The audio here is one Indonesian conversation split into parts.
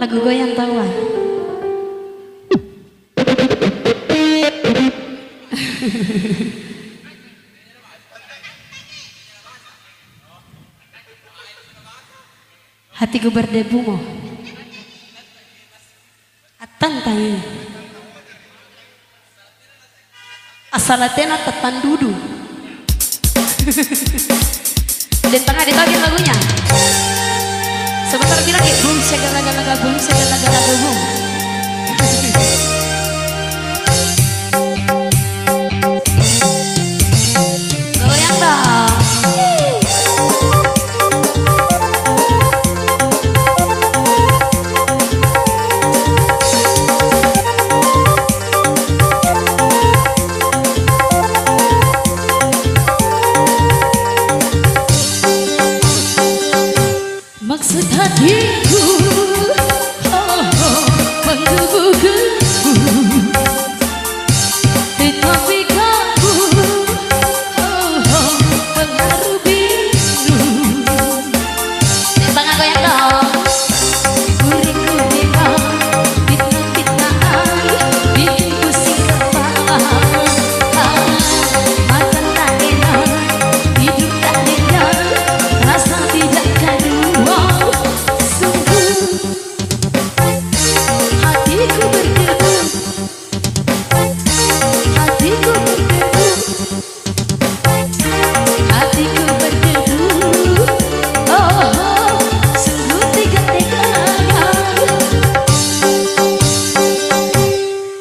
Lagu goyang tahuan. Hatiku berdebu mo. Atan tayo. Asalatena tetan dudu. Dan tengah ditagih lagunya. Sebentar lagi bum segala-gala bum segala-gala bum. Goyang dong. Maksud hatiku menggebu-gebu, tetapi kamu mengharu biru. Tangan goyang dong. Guring-guringan, fitnah-fitnahan, bikin pusing kepala. Makan tak enak, hidup tak enak, rasa tidak kedua.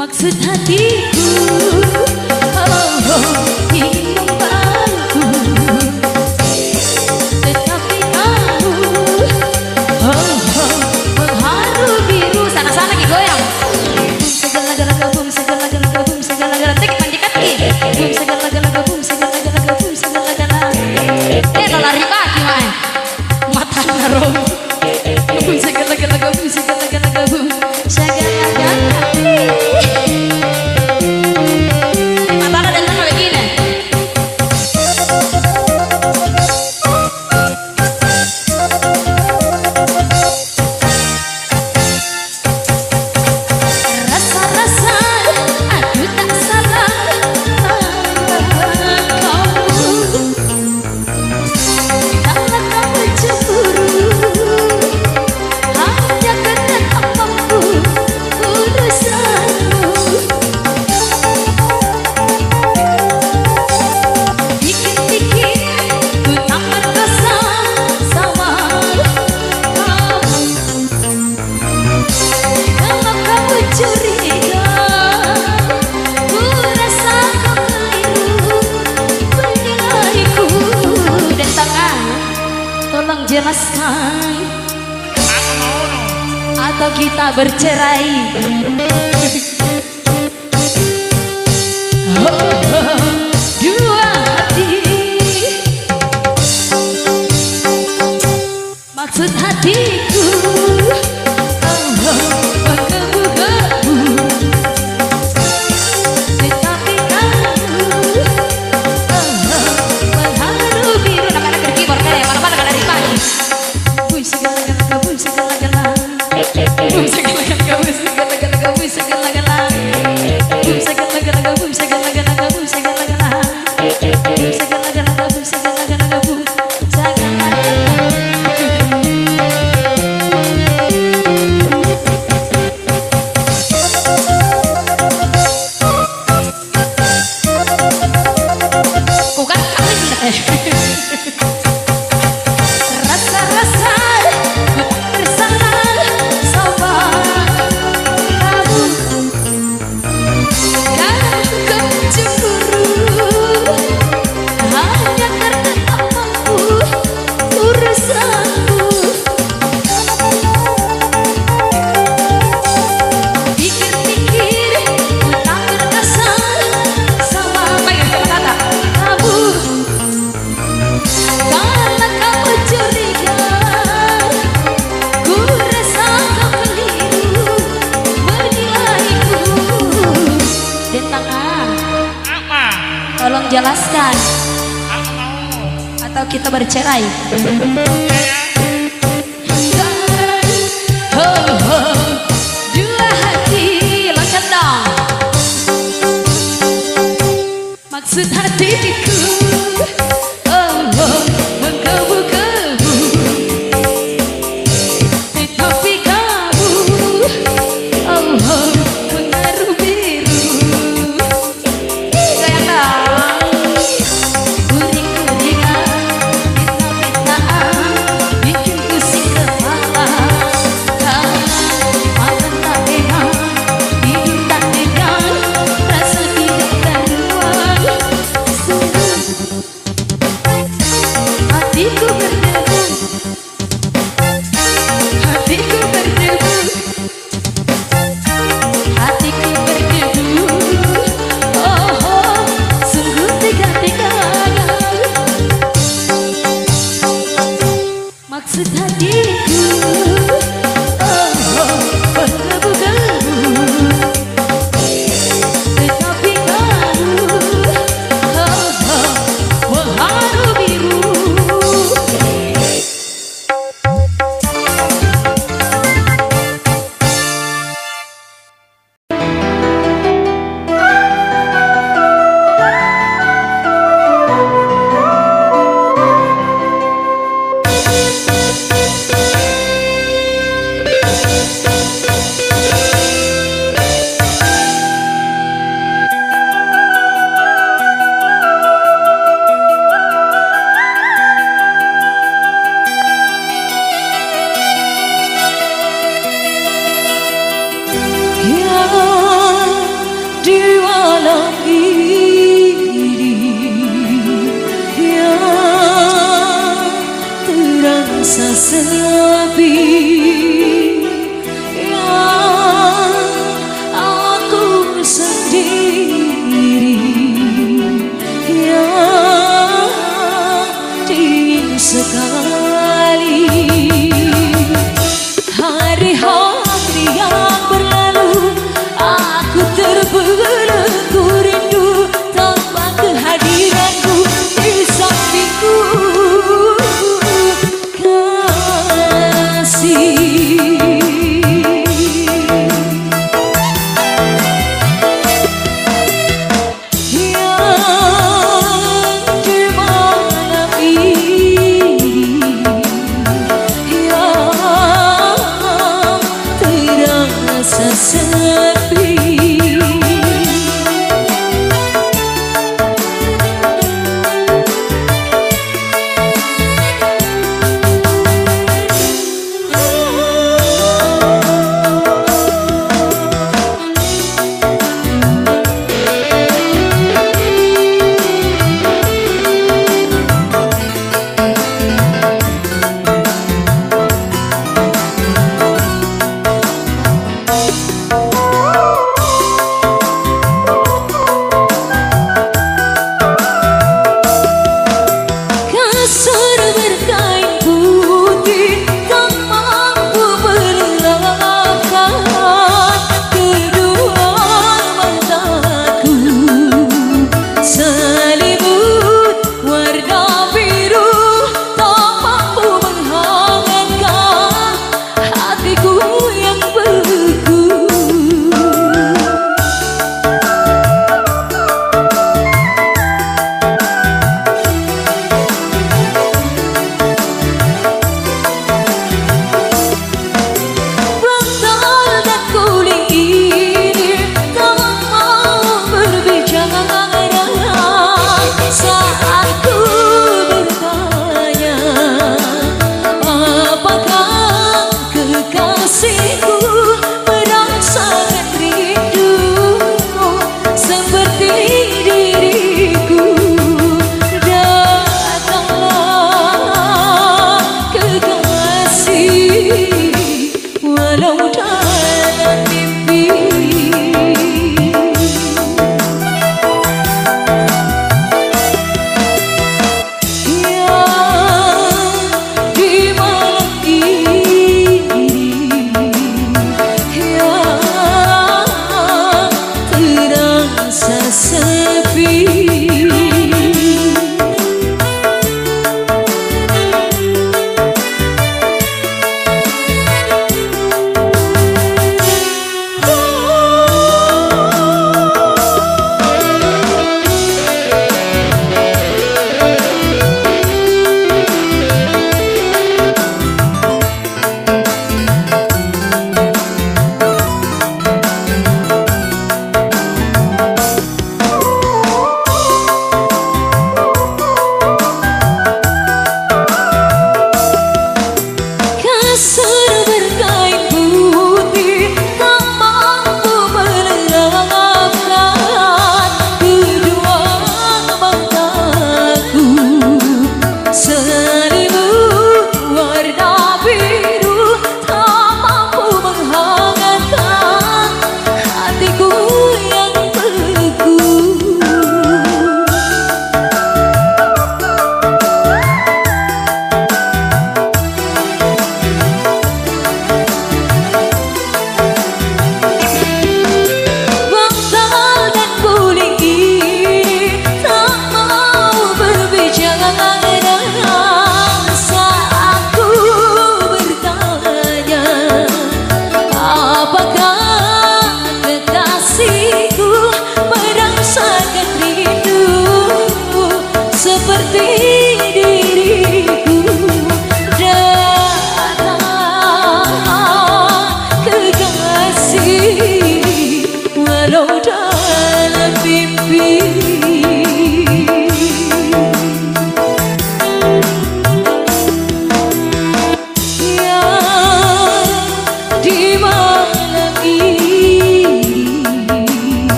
Maksud hatiku ingin membantu, tetapi kamu mengharu biru. Sana-sana lagi goyang. Segala-gala bum segala-gala bum segala-gala tik mandikat ki. Bum segala-gala bum segala-gala bum segala-gala. Lari pagi mah. Mata narom. Bum segala-gala bum segala-gala bum segala-gala. Tolong jelaskan, atau kita bercerai. Dua hati, maksud hatiku menggebu-gebu, tetapi kamu mengharu biru. Anak-anak berkibor kayak mana-mana kada dipagi. Bum segala-gala bum segala-gala, bum segala-gala bum segala-gala bum segala-gala, bum segala-gala bum segala-gala bum segala-gala, bum segala-gala bum segala-gala bum segala-gala. Bukan kawin. Rasa-rasa bersalah sama kamu, kamu cemburu hanya karena tak mampu urusanmu. Pikir-pikir tak berkesan sama apa yang kata kamu. Karena kamu curiga, ku rasa kau keliru menilaiku. Bintang A, tolong jelaskan, atau kita bercerai. maksud hatiku. Oh, oh, menggebu-gebu, tetapi kamu, oh, oh, mengaruh biru. Sayang kuring-kuringan, fitnah-fitnahan, bikin pusing kepala. Makan tak enak, tidur tak nyenyak, rasa tidak karuan. Hatiku berdebu, hatiku berdebu, hatiku berdebu. Oh, oh, sungguh tega-teganya maksud hatiku. Oh, oh, berdebu-debu, tetapi kamu, oh, oh, mengharu biru. Di malam ini yang terasa sepi, yang aku sendiri, yang dingin sekali. Hari-hari yang berlalu, aku terbelenggu rindu tanpa kehadiranmu di sampingku. Kasih, yang di malam ini, yang terasa sepi. Kasur berkain putih tak mampu melelahkan kedua mataku. Selimut warna biru tak mampu menghangatkan hatiku yang beku.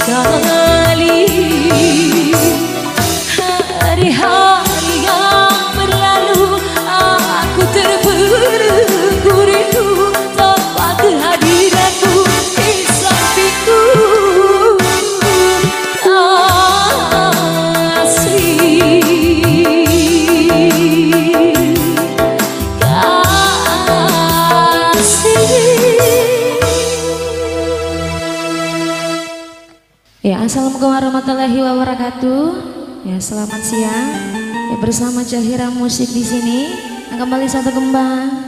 sekali. Hari-hari yang berlalu aku terbelenggu rindu tanpa kehadiranmu di sampingku. Ya, assalamualaikum warahmatullahi wabarakatuh. Ya, selamat siang. Ya, bersama Cahira Musik di sini. Kembali satu kembang.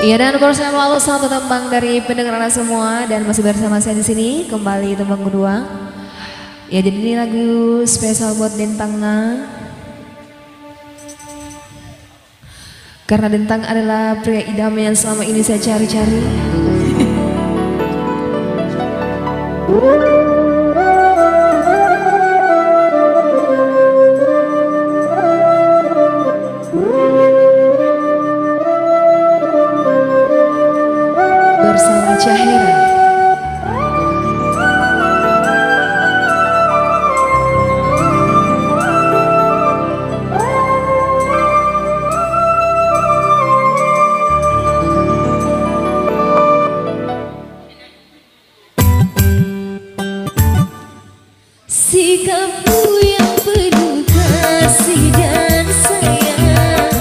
Iya, dan bersama lalu satu tembang dari pendengar semua dan masih bersama saya di sini kembali tembang kedua. Ya, jadi ini lagu spesial buat Dentangna. Karena Dentang adalah pria idaman yang selama ini saya cari-cari. Bersama Cahira. Sikapmu yang penuh kasih dan sayang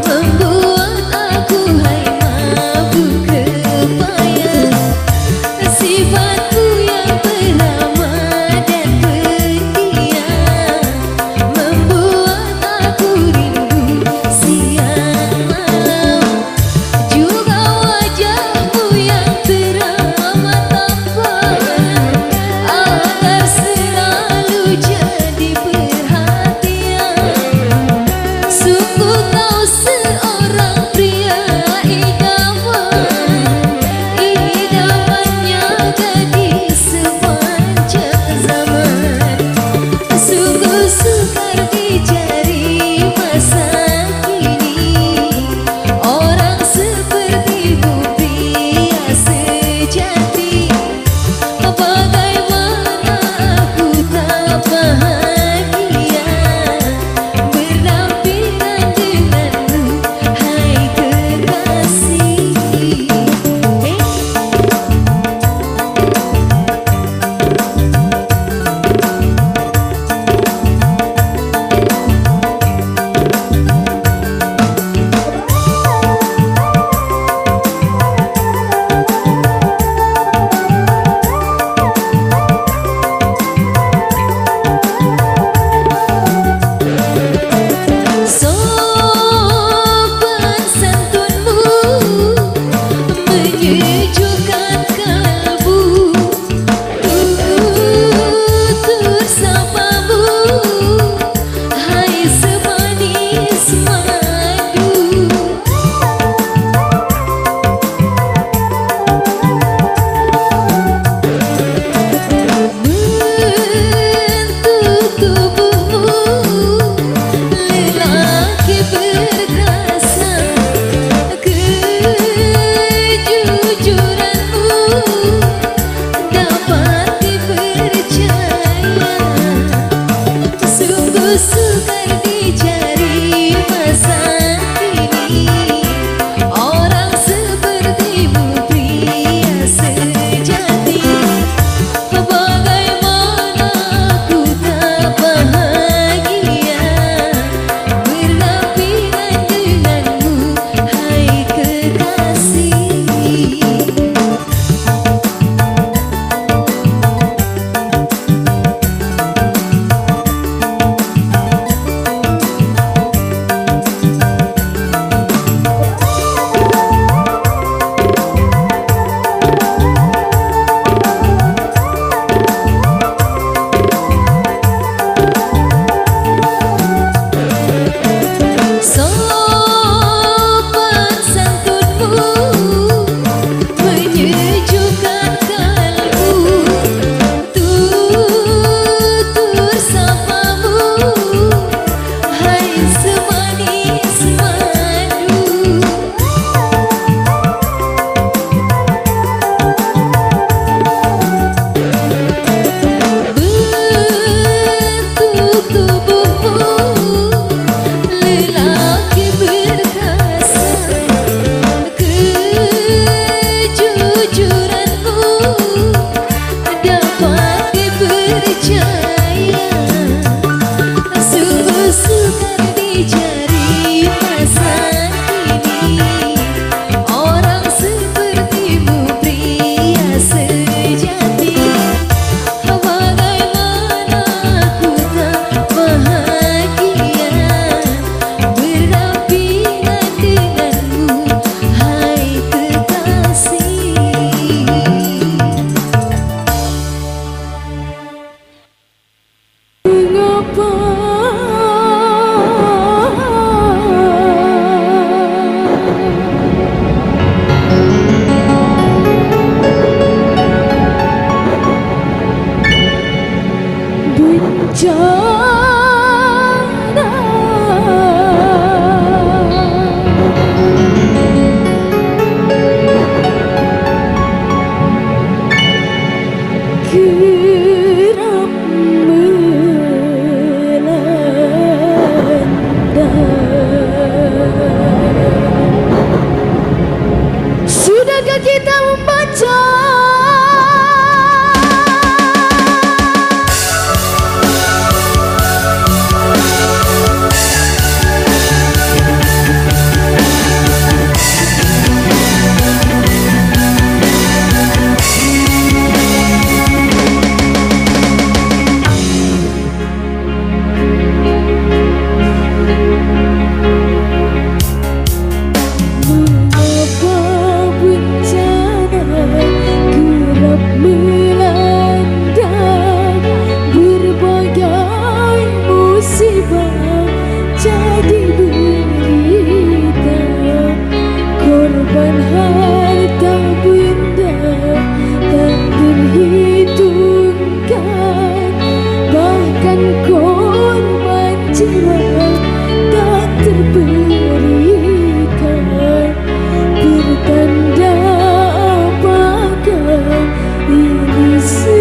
membuat aku hai mabuk kepayang. Sifatmu yang peramah dan pendiam membuat aku rindu siang malam. Juga wajahmu yang teramat tampan agar selalu jadi perhatian. Sungguh kau seorang pria idaman, idamannya gadis sepanjang zaman. Sungguh sukar dicari masa kini orang sepertimu pria sejati. Bagaimana aku tak bahagia berdampingan denganmu, hai kekasih. Sopan santunmu menyejukkan kalbu, tutur sapamu hai semanis madu. Bentuk tubuhmu lelaki perkasa, kejujuranmu dapat dipercaya. Sungguh sukar dicari masa kini orang sepertimu pria sejati. Bagaimana aku tak bahagia berdampingan denganmu, hai kekasih. musibah jadi berita, korban harta benda tak terhitungkan, bahkan korban jiwa tak terberikan. Pertanda apakah ini semua?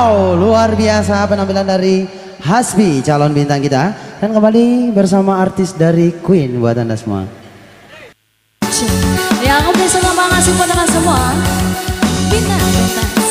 Wow, luar biasa penampilan dari Hasbi, calon bintang kita. Dan kembali bersama artis dari Queen buat Anda semua. Ya, aku bisa ngasih buat anda semua. Bintang pentas.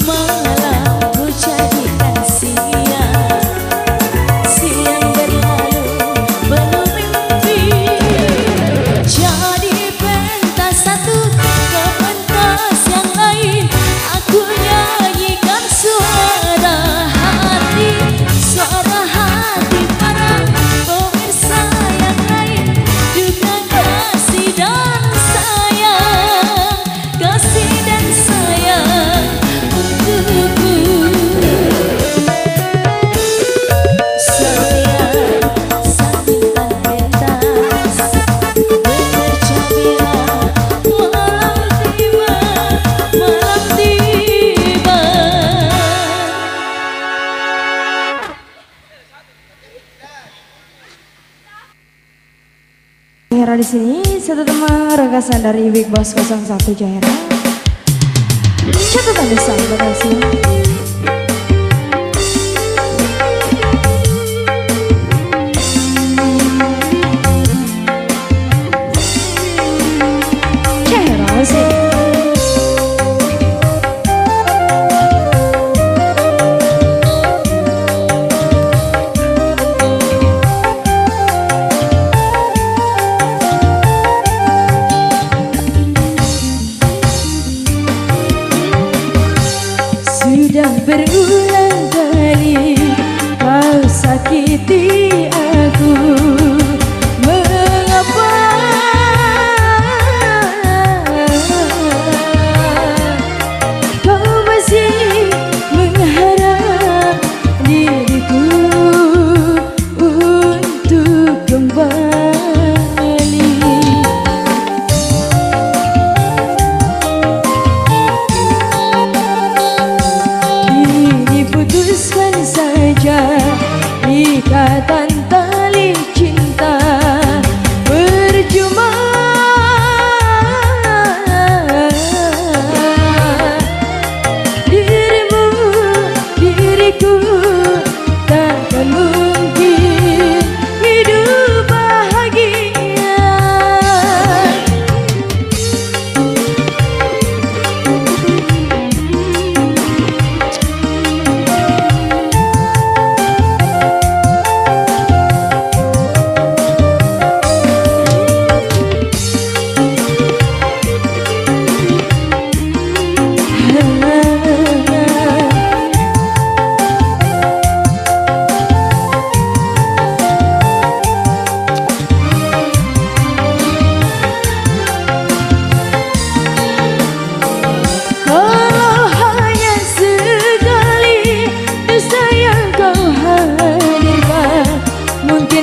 Malam ku jadikan sia. suara di sini. Satu teman rekasan dari Big Boss 01 Jaira. Catatan besar buat semua. Jaira sih. Sudah berulang kali kau sakiti aku. Mengapa kau masih mengharap diriku untuk kembali? Putuskan saja ikatan tali cinta, percuma dirimu, diriku takkan mungkin hidup bahagia.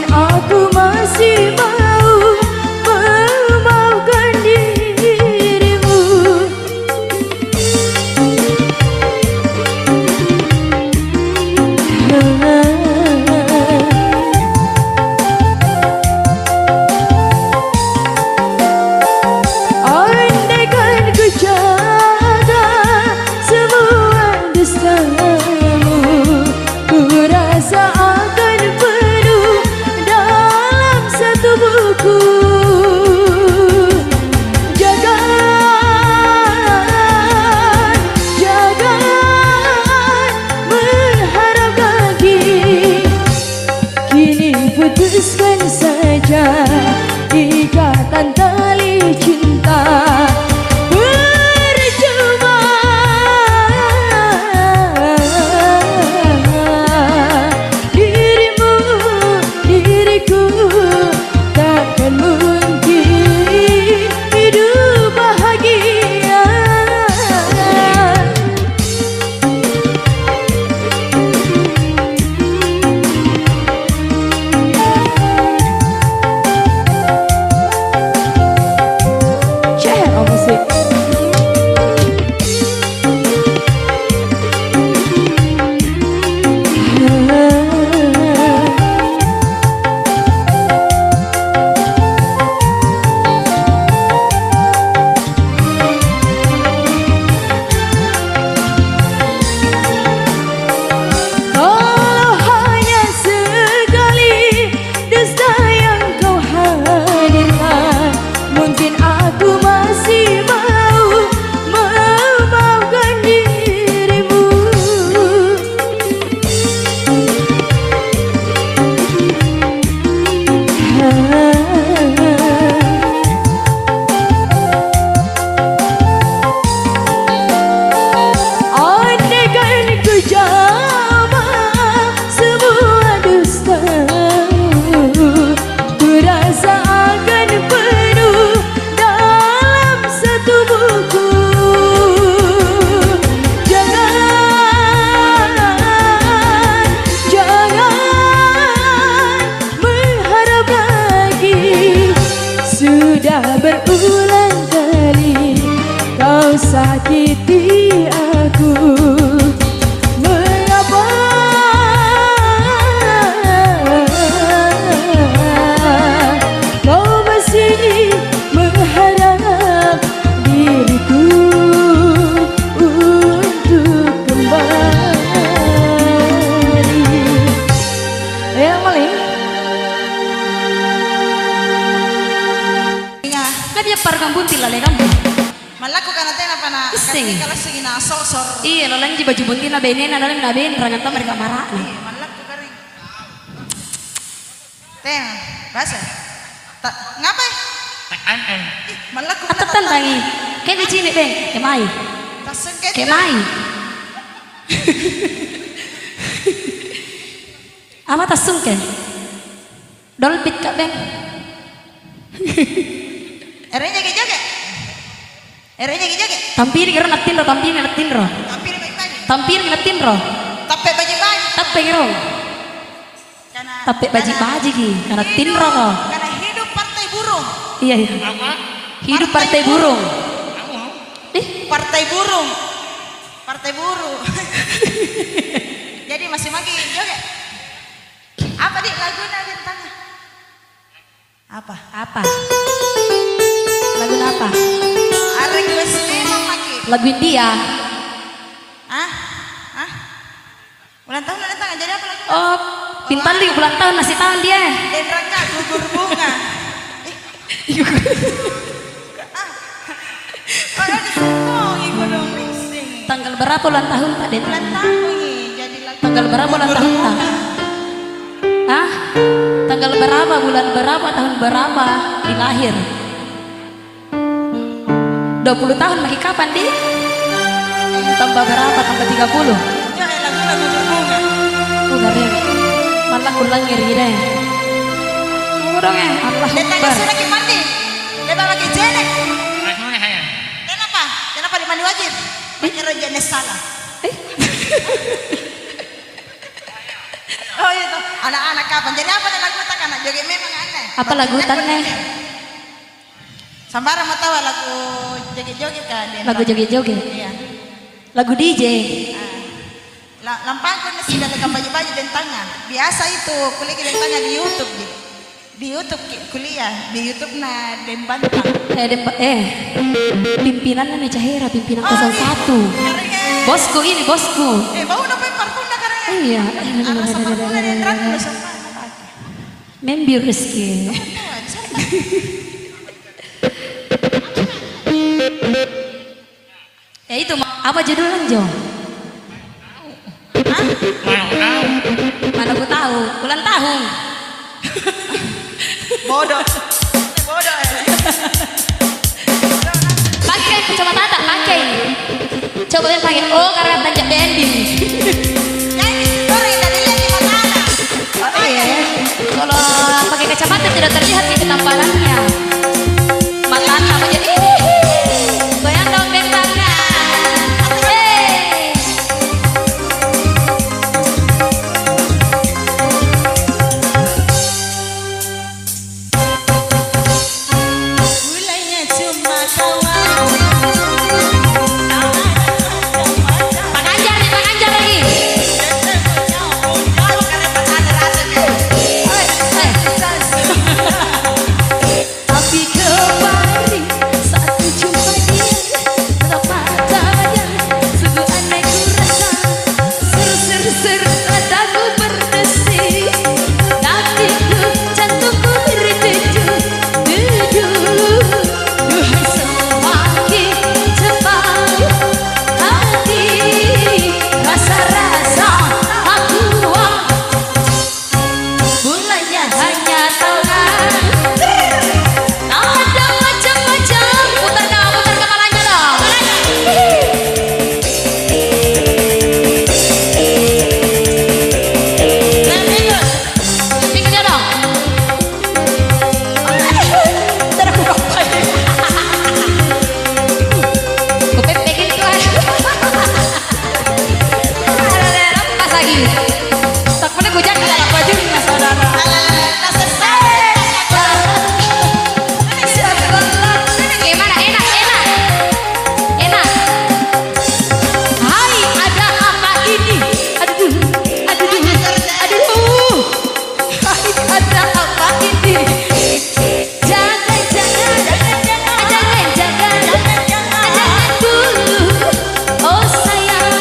Aku masih mau memaafkan dirimu. Andaikan ku jaga semua dustamu, ku rasa akan penuh dalam satu buku. Jangan mengharap lagi, kini putuskan saja ikatan tali cinta. Percuma dirimu, diriku takkan mungkin hidup bahagia. Jaira musik. Kalau hanya sekali dusta yang kau hadirkan, mungkin aku masih mau memaafkan dirimu. Andaikan ku jawab semua dustamu, ku rasa akan penuh dalam satu buku. Jangan mengharap lagi. Sudah berulang kali kau sakiti aku. Mengapa kau masih nih. Kalau segi nasol sor. Iya, lalang di baju buntin na benen na dalam na ben rangan ta mereka marah nih. Malak ko kering. Teng, basa. Tak ngapain? Malak ko Atau tantangi. Kayak di sini beng, kemai. tasengket. Kemai. Apa tasung ke? Dolpit kak beng. Erenya jaga. Erenya jaga. Tampil kira natin ro, tampil natin ro. Tapi baik-baik. Tampil natin ro. Tapi baju-baju. Tapi ro. Tapi baji-baji ki, karena tin ro ko. Karena hidup partai burung. Iya iya. Hidup partai burung. Partai burung. Partai buruh. Jadi masih magi juga. Apa dik lagunya bintangnya? Apa? Apa? Lagu apa? Arek wes memang magi. Lagu India. Hah? Hah? Ulang tahun jadi apa lagu? Oh, Pintan di ulang tahun masih tahun dia. Dan rangka gugur bunga. Kalau disemua iku dong sing. Tanggal berapa ulang tahun Pak Den? Ulang tahun jadi lagu. Tanggal berapa ulang tahun tak? Hah? Tanggal berapa, bulan berapa, tahun berapa dilahir? 20 tahun lagi kapan di? Tambah berapa? Tambah 30? Jadi lagu berbunga. Enggak deh. Malah ulang ngiri deh. Udah ya, Allah Dia tanya Akbar. sudah ke mandi. Dia bawa ke jenek. Kenapa? Kenapa di mandi wajib? Menyerah jenis salah. Oh itu anak-anak kapan? Jadi apa nih lagu tak anak joget memang aneh. Apa lagu tannya? Sambara mau tahu lagu joget-joget kan? Lagu joget-joget. Iya. Lagu DJ. Lampangku nih sudah dengan baju-baju dan tangan. Biasa itu kuliah dan tangan di YouTube gitu. Di YouTube kuliah di YouTube nah dan bantang. Pimpinan nih Cahira, pimpinan Oh, 01. Karena Bosku ini, bosku. bau udah parfum dah karena. Iya. Anak sama parfum dari terang udah sama. Membi Rizky. Ya itu apa judulnya Jo? Mana aku tahu, ulang tahun. Bodoh. Bodoh. Pakai kacamata tak pakai. Coba yang pakai. Oh karena tanjak bendi. Jadi orang yang tadi lihat di mana? Oh iya. Kalau pakai kacamata tidak terlihat di ketampanannya. Matanya apa jadi? Goyang dong bentangnya. Mulainya cuma kawan. Panganjar lagi. Tapi kemarin saat ku jumpa dia, betapa tanya sungguh aneh ku rasa. Ser dadaku berdesir, hatiku jantungku berdenyut. Duhai semakin cepat hati rasa-rasa aku mulanya hanya tangan. Ada macam-macam. Putar kepalanya dong. Pinggirnya dong. Ntar aku ngapain? Aku pepekin tuh. Ada lepas lagi. Tak pernah gue jangan dalam baju nih saudara. Gimana enak. Hai ada apa ini? Aduh. Hai ada apa ini? Jangan dulu. Oh sayang.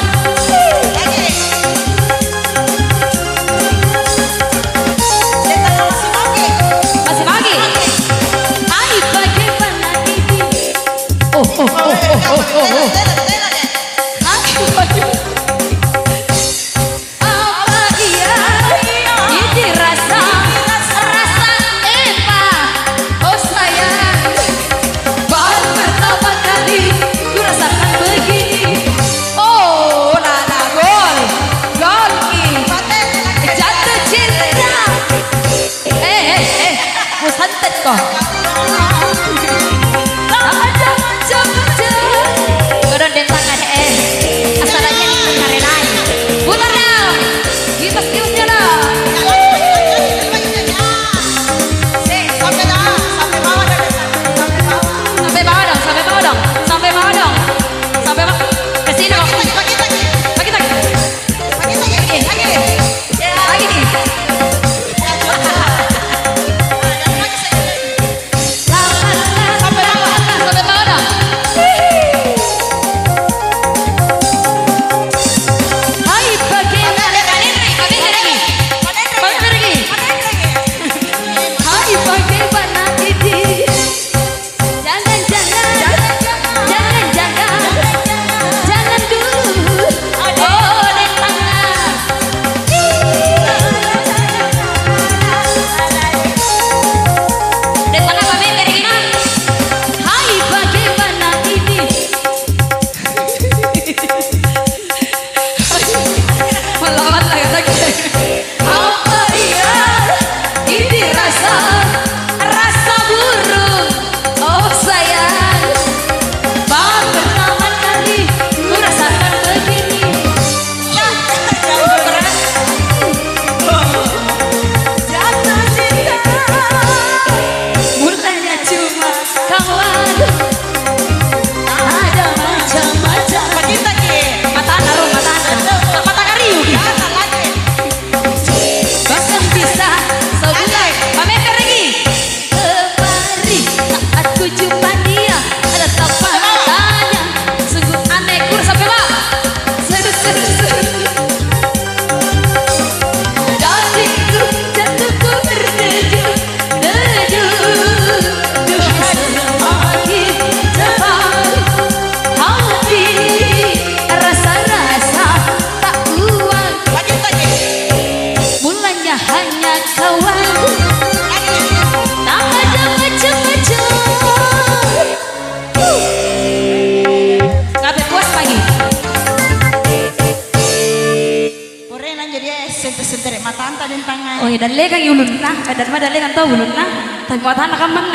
sentere mata anta den tangan. Oh, dan lekang ulun nah, dan mah lekang tahu ulun nah. Tang mata anak kaman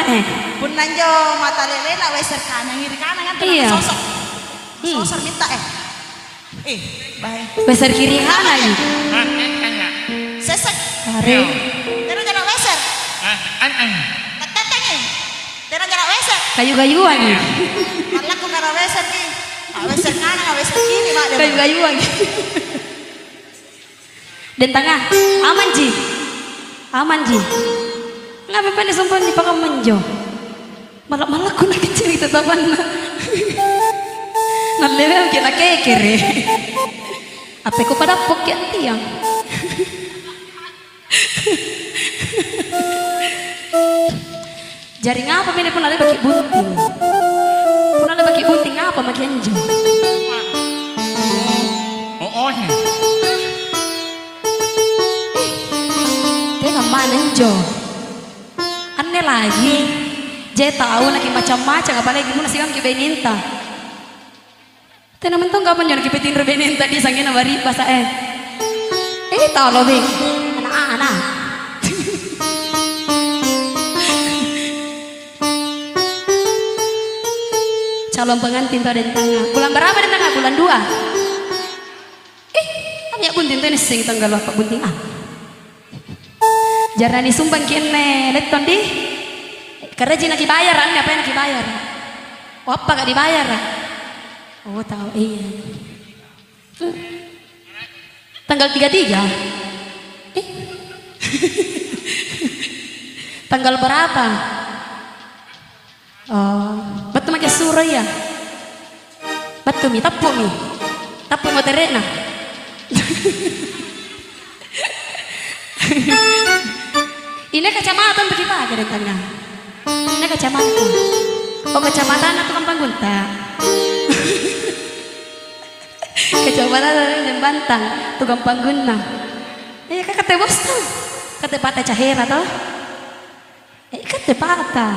Pun nanjo mata lele nak weser kanan ngiri kanan kan Iya. sosok. Sosok minta baik. Besar kiri kanan lagi. Sesek. Are. Jangan jangan weser. Tetengnya. Jangan jangan weser. Kayu-kayuan nih. Malah aku karena weser nih. Weser kanan, weser kiri mak. Kayu-kayuan. Dan tengah aman ji. Aman ji. Ngapa pendek sumpah di pakam menjo. Malah aku nak kecil tetapan. Nallewe kita kekere. Apa ko pada pokyan tiang. Jaring apa ini pun ada bagi bunting. Pun ada bagi bunting apa makin anjo. Tengah mana anjo. Aneh lagi. Dia tahu nak macam-macam apalagi gimana sih kamu beninta. Tena mentong kapan jangan kipetin beninta di sangin awari bahasa tahu loh bing. Anak-anak. Calon pengantin tuh ada di tengah. Bulan berapa di tengah? Bulan 2. Kami ya bunting tuh sing tanggal apa bunting Jarang disumbang kene leton di. Karena jina dibayar, apa yang dibayar? Oh, apa gak dibayar? Oh tahu iya. Tanggal 33. Tanggal berapa? Oh, betul macam surah ya. Betul mi, tapu motorena. Ini kecamatan pergi pagi dari tengah. Ini kecamatan. Oh kecamatan atau Kampang Gunta? Kecamatan yang Bantang, tu Kampang Gunta. Kata bos tu, kata patah cahera toh. Kata patah.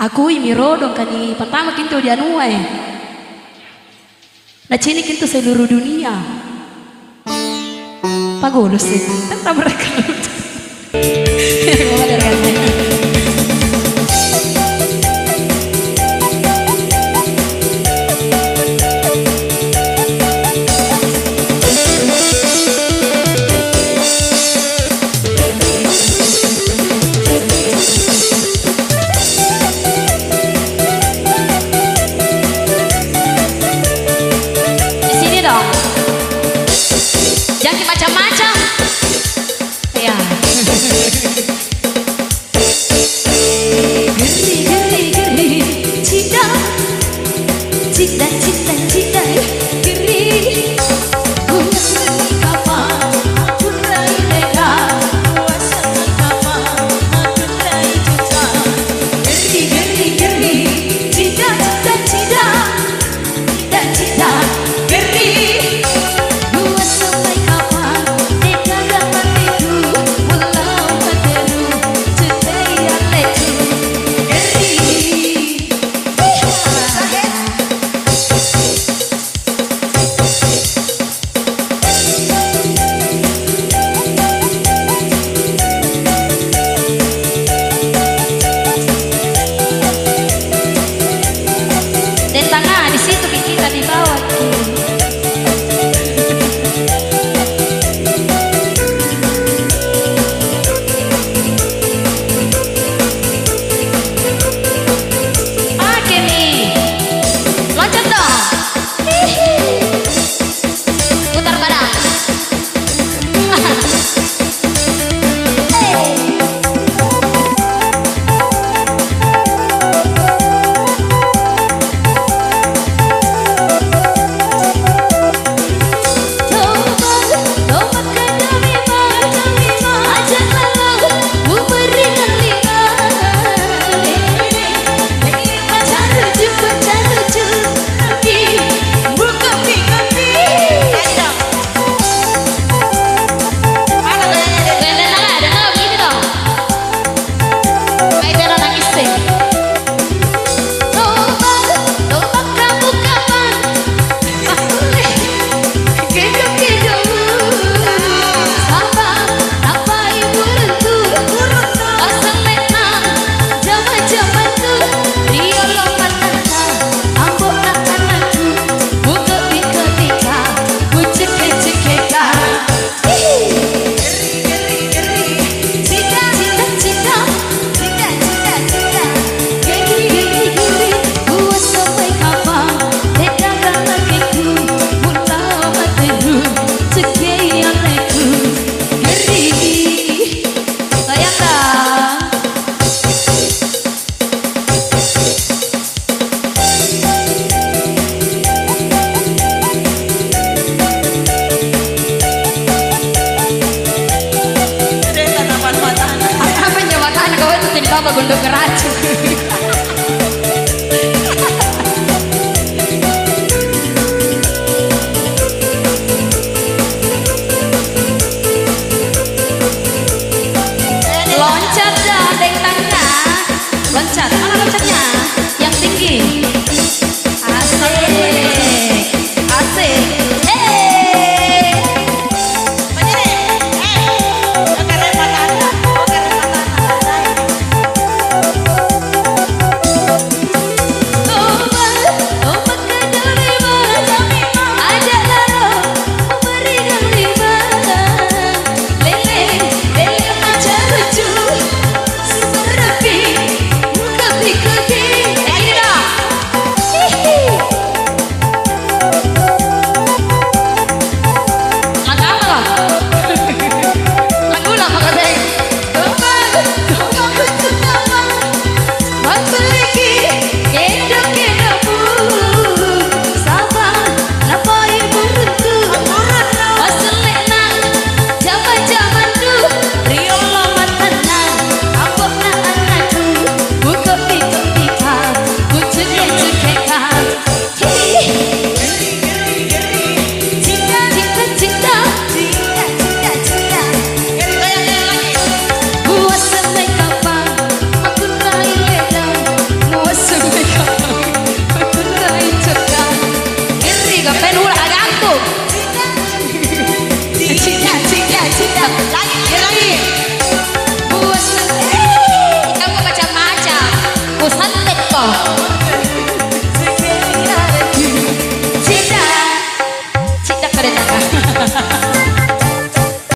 Aku ini rodong kani pertama kintu dia nuai. Nah cini kintu seluruh dunia. Pagulus itu, tetap mereka. apa gondok racun.